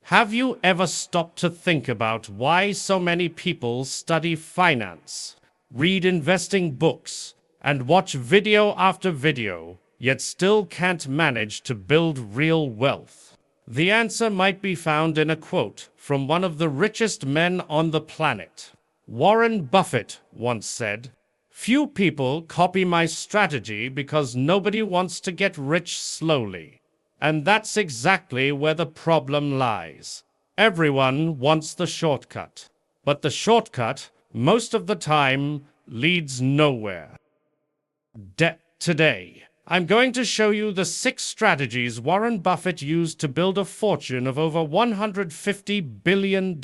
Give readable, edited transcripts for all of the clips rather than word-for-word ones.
Have you ever stopped to think about why so many people study finance, read investing books, and watch video after video, yet still can't manage to build real wealth? The answer might be found in a quote from one of the richest men on the planet. Warren Buffett once said, "Few people copy my strategy because nobody wants to get rich slowly." And that's exactly where the problem lies. Everyone wants the shortcut, but the shortcut, most of the time, leads nowhere. Today, I'm going to show you the 6 strategies Warren Buffett used to build a fortune of over $150 billion.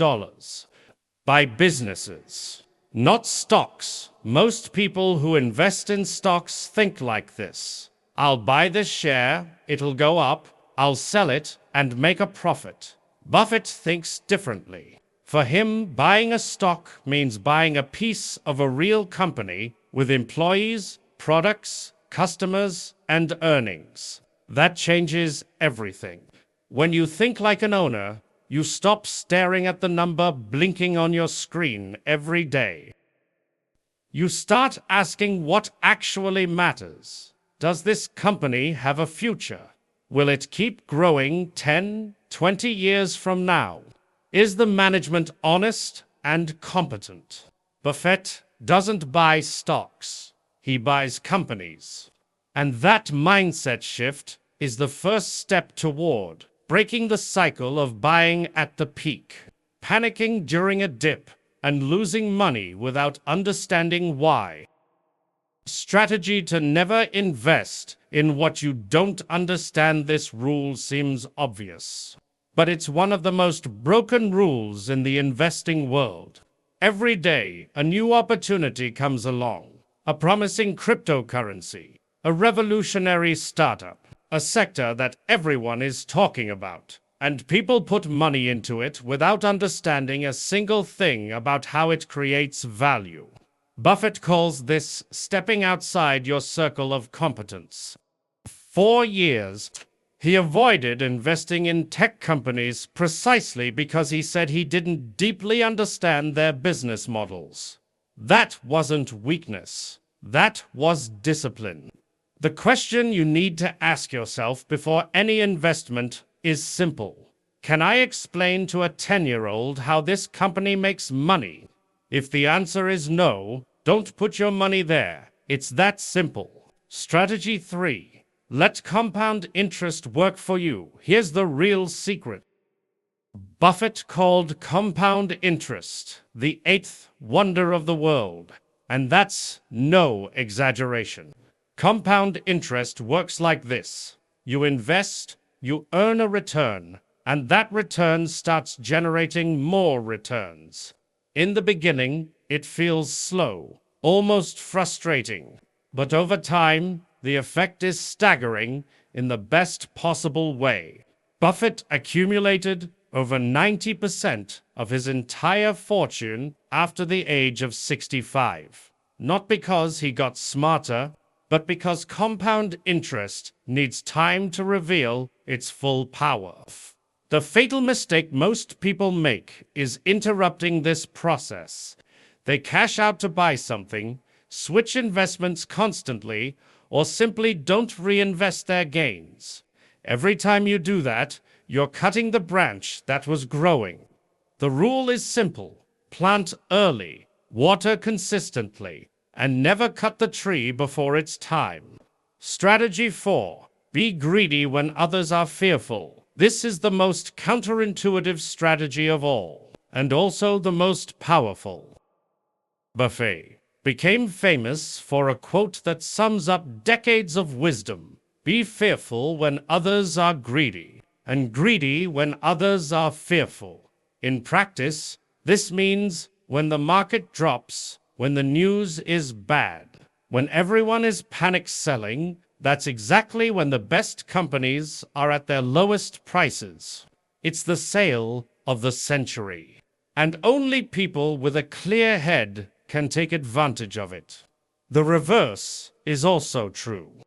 By businesses, not stocks. Most people who invest in stocks think like this. I'll buy this share, it'll go up, I'll sell it, and make a profit. Buffett thinks differently. For him, buying a stock means buying a piece of a real company with employees, products, customers, and earnings. That changes everything. When you think like an owner, you stop staring at the number blinking on your screen every day. You start asking what actually matters. Does this company have a future? Will it keep growing 10, 20 years from now? Is the management honest and competent? Buffett doesn't buy stocks. He buys companies. And that mindset shift is the first step toward breaking the cycle of buying at the peak, panicking during a dip, and losing money without understanding why. Strategy to never invest in what you don't understand. This rule seems obvious, but it's one of the most broken rules in the investing world. Every day, a new opportunity comes along. A promising cryptocurrency, a revolutionary startup, a sector that everyone is talking about, and people put money into it without understanding a single thing about how it creates value. Buffett calls this stepping outside your circle of competence. For years, he avoided investing in tech companies precisely because he said he didn't deeply understand their business models. That wasn't weakness. That was discipline. The question you need to ask yourself before any investment is simple. Can I explain to a 10-year-old how this company makes money? If the answer is no, don't put your money there. It's that simple. Strategy 3. Let compound interest work for you. Here's the real secret. Buffett called compound interest the 8th wonder of the world, and that's no exaggeration. Compound interest works like this. You invest, you earn a return, and that return starts generating more returns. In the beginning, it feels slow, almost frustrating, but over time, the effect is staggering in the best possible way. Buffett accumulated over 90% of his entire fortune after the age of 65. Not because he got smarter, but because compound interest needs time to reveal its full power. The fatal mistake most people make is interrupting this process. They cash out to buy something, switch investments constantly, or simply don't reinvest their gains. Every time you do that, you're cutting the branch that was growing. The rule is simple. Plant early, water consistently, and never cut the tree before its time. Strategy 4. Be greedy when others are fearful. This is the most counterintuitive strategy of all, and also the most powerful. Buffett became famous for a quote that sums up decades of wisdom. Be fearful when others are greedy, and greedy when others are fearful. In practice, this means when the market drops, when the news is bad, when everyone is panic selling, that's exactly when the best companies are at their lowest prices. It's the sale of the century. And only people with a clear head can take advantage of it. The reverse is also true.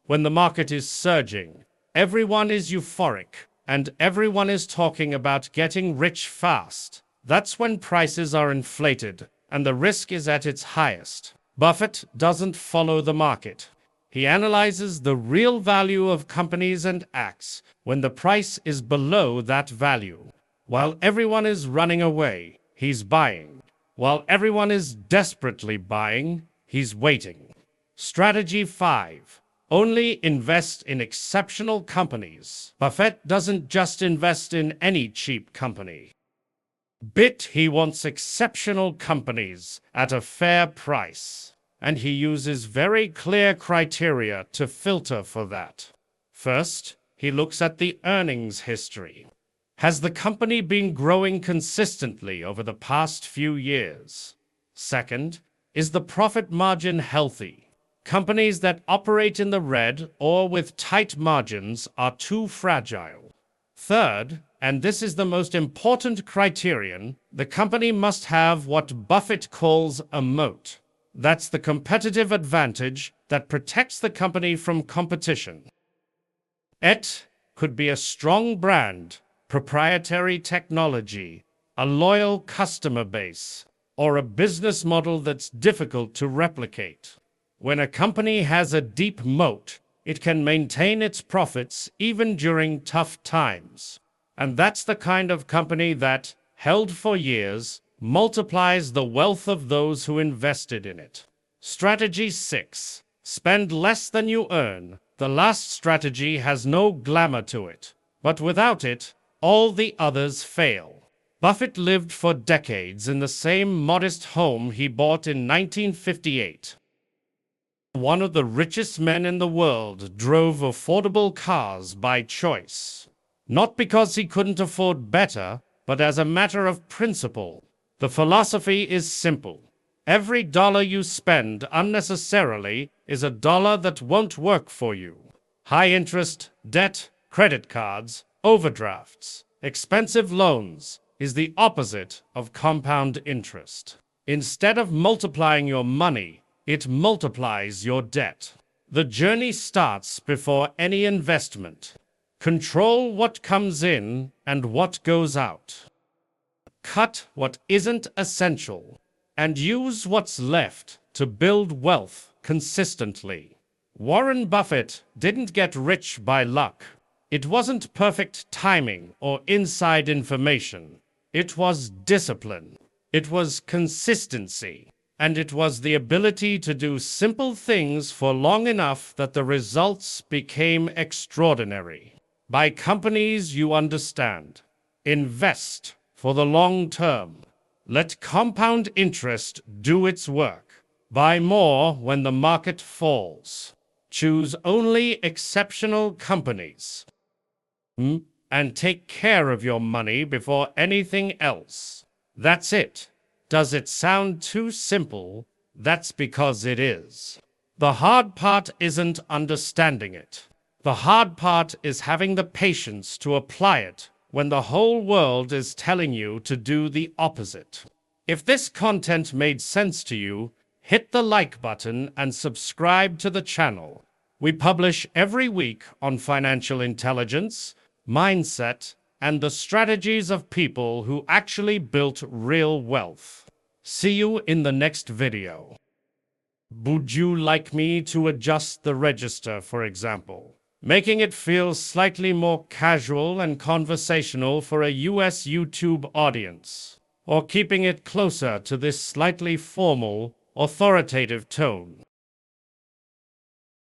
When the market is surging, everyone is euphoric. and everyone is talking about getting rich fast. That's when prices are inflated and the risk is at its highest. Buffett doesn't follow the market. He analyzes the real value of companies and acts when the price is below that value. While everyone is running away, he's buying. While everyone is desperately buying, he's waiting. Strategy 5. Only invest in exceptional companies. Buffett doesn't just invest in any cheap company. He wants exceptional companies at a fair price. And he uses very clear criteria to filter for that. First, he looks at the earnings history. Has the company been growing consistently over the past few years? Second, is the profit margin healthy? Companies that operate in the red or with tight margins are too fragile. Third, and this is the most important criterion, the company must have what Buffett calls a moat. That's the competitive advantage that protects the company from competition. It could be a strong brand, proprietary technology, a loyal customer base, or a business model that's difficult to replicate. When a company has a deep moat, it can maintain its profits even during tough times. And that's the kind of company that, held for years, multiplies the wealth of those who invested in it. Strategy 6. Spend less than you earn. The last strategy has no glamour to it, but without it, all the others fail. Buffett lived for decades in the same modest home he bought in 1958. One of the richest men in the world drove affordable cars by choice. Not because he couldn't afford better, but as a matter of principle. The philosophy is simple. Every dollar you spend unnecessarily is a dollar that won't work for you. High interest, debt, credit cards, overdrafts, expensive loans is the opposite of compound interest. Instead of multiplying your money, it multiplies your debt. The journey starts before any investment. Control what comes in and what goes out. Cut what isn't essential, and use what's left to build wealth consistently. Warren Buffett didn't get rich by luck. It wasn't perfect timing or inside information. It was discipline. It was consistency. And it was the ability to do simple things for long enough that the results became extraordinary. Buy companies you understand. Invest for the long term. Let compound interest do its work. Buy more when the market falls. Choose only exceptional companies. And take care of your money before anything else. That's it. Does it sound too simple? That's because it is. The hard part isn't understanding it. The hard part is having the patience to apply it when the whole world is telling you to do the opposite. If this content made sense to you, hit the like button and subscribe to the channel. We publish every week on financial intelligence, mindset, and the strategies of people who actually built real wealth. See you in the next video. Would you like me to adjust the register, for example, making it feel slightly more casual and conversational for a US YouTube audience, or keeping it closer to this slightly formal, authoritative tone?